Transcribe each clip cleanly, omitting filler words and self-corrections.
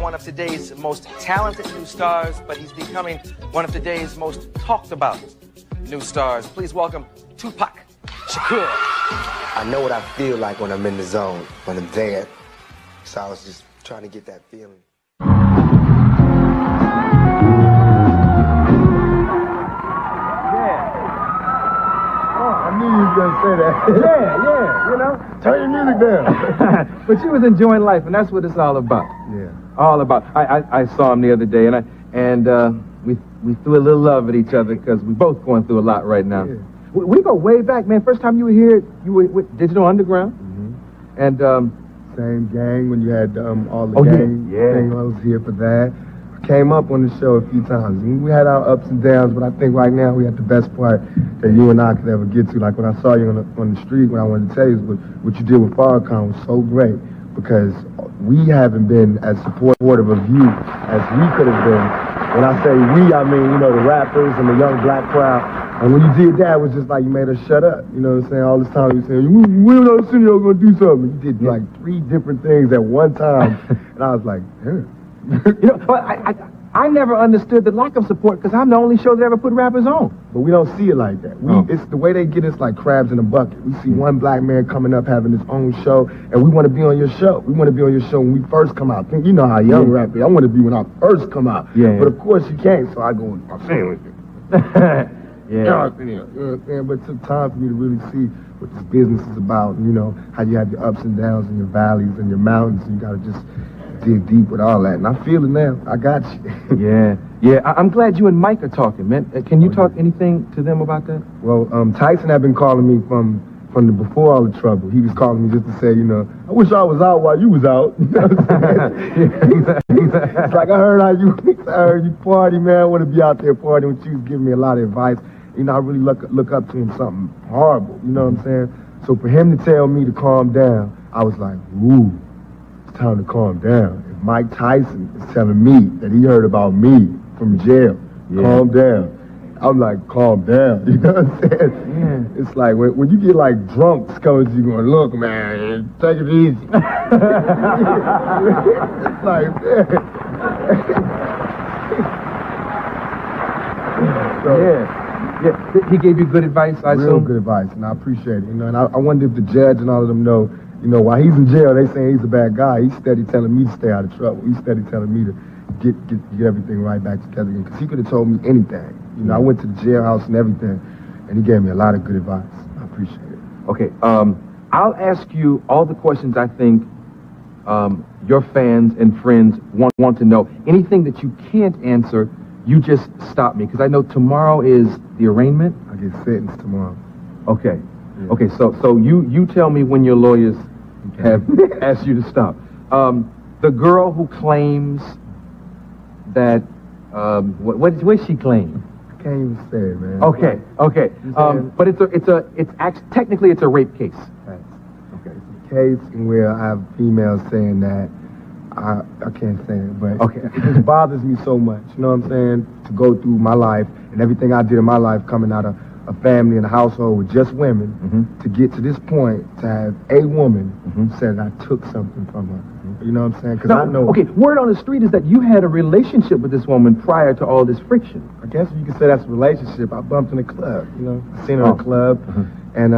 one of today's most talented new stars, but he's becoming one of today's most talked about new stars. Please welcome Tupac Shakur. I know what I feel like when I'm in the zone, when I'm there. So I was just trying to get that feeling. I knew you was gonna say that. Yeah, you know. Turn your music down. But you was enjoying life, and that's what it's all about. Yeah. All about. I saw him the other day, and we threw a little love at each other because we both going through a lot right now. Yeah. We go way back, man. First time you were here, you were with Digital Underground, and same gang when you had all the gang. Yeah. I was here for that. I came up on the show a few times. And we had our ups and downs, but I think right now we had the best part that you and I could ever get to. Like when I saw you on the street, what I wanted to tell you is what you did with Farrakhan was so great because we haven't been as supportive of you as we could have been. When I say we, I mean, you know, the rappers and the young black crowd. And when you did that, it was just like you made us shut up. You know what I'm saying? All this time you were saying, when Arsenio gonna do something? You did like 3 different things at one time. And I was like, damn. You know, but I never understood the lack of support because I'm the only show that ever put rappers on. But we don't see it like that. It's the way they get us like crabs in a bucket. We see one black man coming up having his own show, and we want to be on your show. We want to be on your show when we first come out. You know how young rappers, I want to be when I first come out. Yeah. But of course you can't, so I go with my family. Yeah. You know what I'm saying? But it took time for me to really see what this business is about. You know, how you have your ups and downs and your valleys and your mountains, and you got to just dig deep with all that. And I feel it now. I got you. Yeah. I'm glad you and Mike are talking, man. Can you talk anything to them about that? Well, Tyson had been calling me from the before all the trouble. He was calling me just to say, you know, I wish I was out while you was out. You know what I'm saying? It's like I heard you party, man. I want to be out there partying with you. He was giving me a lot of advice. You know, I really look up to him something horrible. You know what I'm saying? So for him to tell me to calm down, I was like, ooh, it's time to calm down. If Mike Tyson is telling me that he heard about me from jail, calm down. I'm like, calm down. You know what I'm saying? Yeah. It's like when you get like drunks coming to you going, look, man, take it easy. It's like, man. So, yeah. He gave you good advice, I assume? Real good advice, and I appreciate it. You know, and I wonder if the judge and all of them know, you know, while he's in jail, they saying he's a bad guy. He's steady telling me to stay out of trouble. He's steady telling me to get everything right back together again. Because he could have told me anything. You know, I went to the jailhouse and everything, and he gave me a lot of good advice. I appreciate it. Okay, I'll ask you all the questions I think your fans and friends want to know. Anything that you can't answer, you just stop me, because I know tomorrow is the arraignment. I get sentenced tomorrow. Okay. Yeah. Okay, so you tell me when your lawyers have asked you to stop. The girl who claims that, what she claim? I can't even say it, man. Okay. But technically it's a rape case. Right. Okay. It's a case where I have females saying that I can't say it, but it just bothers me so much, you know what I'm saying, to go through my life and everything I did in my life coming out of a family and a household with just women, to get to this point, to have a woman say that I took something from her. You know what I'm saying? Because I know... Okay, word on the street is that you had a relationship with this woman prior to all this friction. I guess you could say that's a relationship. I bumped in the club, you know. I seen her in the club, and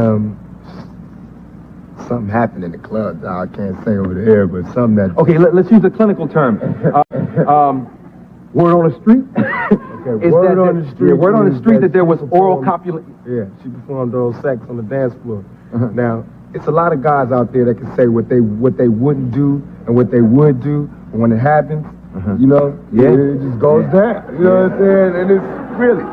something happened in the club. I can't say over the air, but something that... Okay, let's use a clinical term. Word on the street? Okay, word on the street. Yeah, word on the street that there was oral copulation. Yeah, she performed oral sex on the dance floor. Now, it's a lot of guys out there that can say what they wouldn't do and what they would do, and when it happens, you know, it just goes down. You know what I'm saying? And it's really,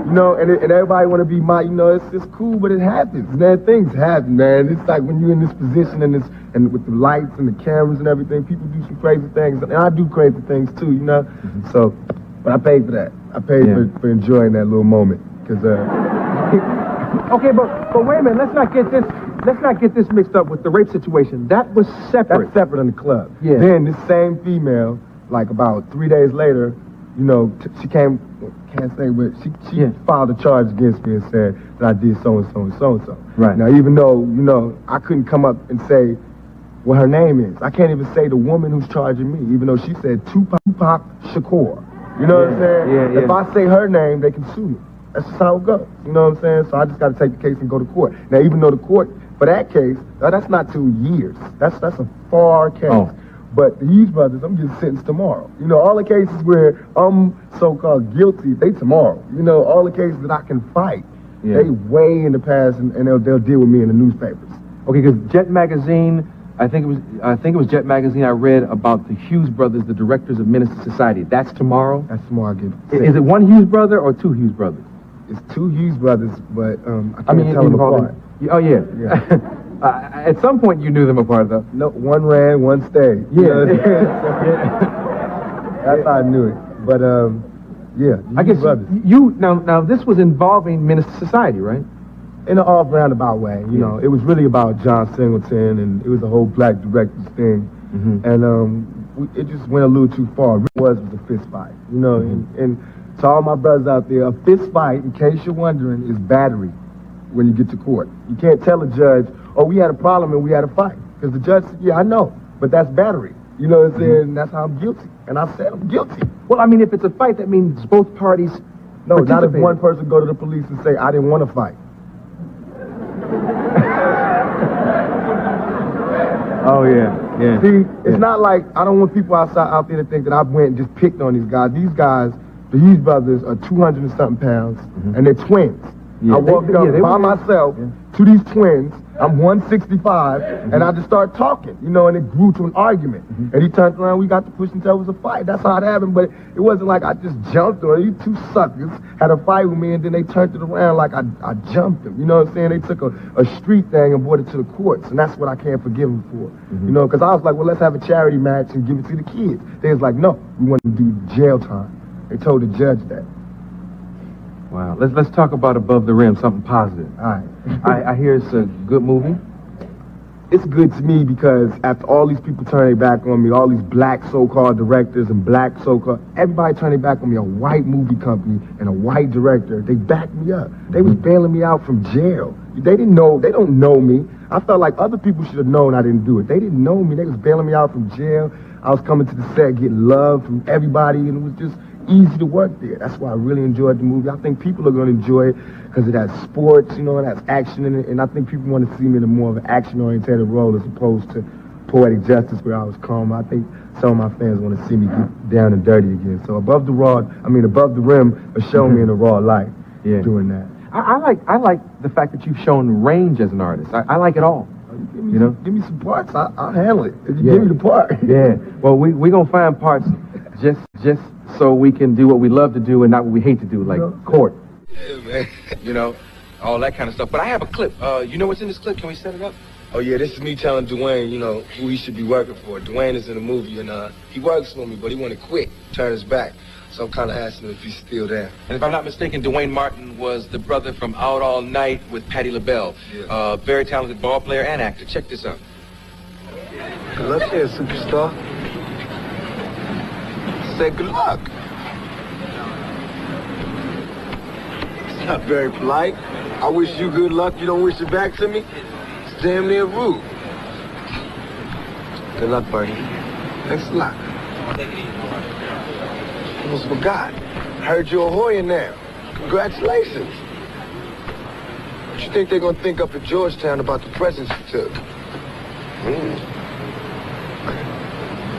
you know, and everybody want to be you know, it's cool, but it happens, man. Things happen, man. It's like when you're in this position and with the lights and the cameras and everything, people do some crazy things, and I do crazy things too, you know. So, but I paid for that. I paid for enjoying that little moment, because. Okay, but wait a minute. Let's not get this mixed up with the rape situation. That was separate. That's separate in the club. Yeah. Then this same female, like about 3 days later, you know, she came. Can't say, but she filed a charge against me and said that I did so and so and so and so. Right. Now, even though, you know, I couldn't come up and say what her name is. I can't even say the woman who's charging me, even though she said Tupac Shakur. You know what I'm saying? Yeah. If I say her name, they can sue me. That's just how it goes. You know what I'm saying? So I just got to take the case and go to court. Now, even though the court, for that case, that's not 2 years. That's a far case. Oh. But the Hughes brothers, I'm getting sentenced tomorrow. You know, all the cases where I'm so-called guilty, they tomorrow. You know, all the cases that I can fight, they way in the past, and they'll deal with me in the newspapers. Okay, because Jet Magazine, I think it was Jet Magazine. I read about the Hughes brothers, the directors of Menace to Society. That's tomorrow. That's tomorrow. I get. Is it one Hughes brother or 2 Hughes brothers? It's 2 Hughes brothers, but I can't tell them apart. Oh yeah. At some point you knew them apart though. No, one ran, one stayed. Yeah. That's how I knew it. But yeah. I guess brothers. you now this was involving Menace to Society, right? In an off roundabout way, you know, it was really about John Singleton, and it was a whole black directors thing, and it just went a little too far. It was a fist fight, you know, and to all my brothers out there, a fist fight, in case you're wondering, is battery when you get to court. You can't tell a judge, oh, we had a problem and we had a fight, because the judge said, yeah, I know, but that's battery. You know what I'm saying? That's how I'm guilty, and I said I'm guilty. Well, I mean, if it's a fight, that means both parties. No, not if one person go to the police and say, I didn't want to fight. Oh yeah. See, it's not like I don't want people out there to think that I went and just picked on these guys. These guys, the Hughes brothers, are 200 and something pounds, and they're twins. I walked up by myself to these twins. I'm 165, and I just started talking, you know, and it grew to an argument. And he turned around, we got to push until it was a fight. That's how it happened, but it wasn't like I just jumped on it. These 2 suckers had a fight with me, and then they turned it around like I jumped them. You know what I'm saying? They took a street thing and brought it to the courts, and that's what I can't forgive them for. You know, because I was like, well, let's have a charity match and give it to the kids. They was like, no, we want to do jail time. They told the judge that. Wow. Let's talk about Above the Rim, something positive. All right. I hear it's a good movie. It's good to me because after all these people turning their back on me, all these black so-called directors and black so-called, everybody turning back on me, a white movie company and a white director, they backed me up. They was bailing me out from jail. They don't know me. I felt like other people should have known I didn't do it. They didn't know me. They was bailing me out from jail. I was coming to the set getting love from everybody, and it was just easy to work there. That's why I really enjoyed the movie. I think people are going to enjoy it because it has sports, you know, it has action in it, and I think people want to see me in a more of an action-oriented role as opposed to poetic justice where I was calm. I think some of my fans want to see me get down and dirty again. So Above the Rim is showing me in a raw light doing that. I like the fact that you've shown range as an artist. I like it all. Give me some parts, I'll handle it. If you give me the part. Yeah. Well, we gonna find parts just so we can do what we love to do and not what we hate to do, like court. Yeah, man. You know, all that kind of stuff. But I have a clip. You know what's in this clip? Can we set it up? Oh yeah, this is me telling Dwayne, you know, who he should be working for. Dwayne is in the movie, and he works for me, but he want to quit, turn his back. So I'm kind of asking him if he's still there. And if I'm not mistaken, Dwayne Martin was the brother from Out All Night with Patti LaBelle. Yeah. Very talented ball player and actor. Check this out. Good luck here, superstar. Say good luck. It's not very polite. I wish you good luck. You don't wish it back to me? It's damn near rude. Good luck, buddy. Thanks a lot. Almost forgot. Heard you're a Hoya now. Congratulations. What you think they're gonna think up at Georgetown about the presents you took?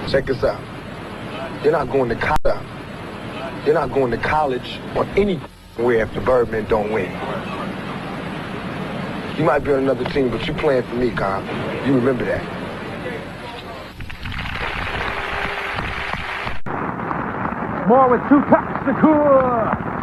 Check this out. You're not going to college. You're not going to college or anywhere if the Birdmen don't win. You might be on another team, but you playing for me, Kyle. You remember that. More with Tupac Shakur.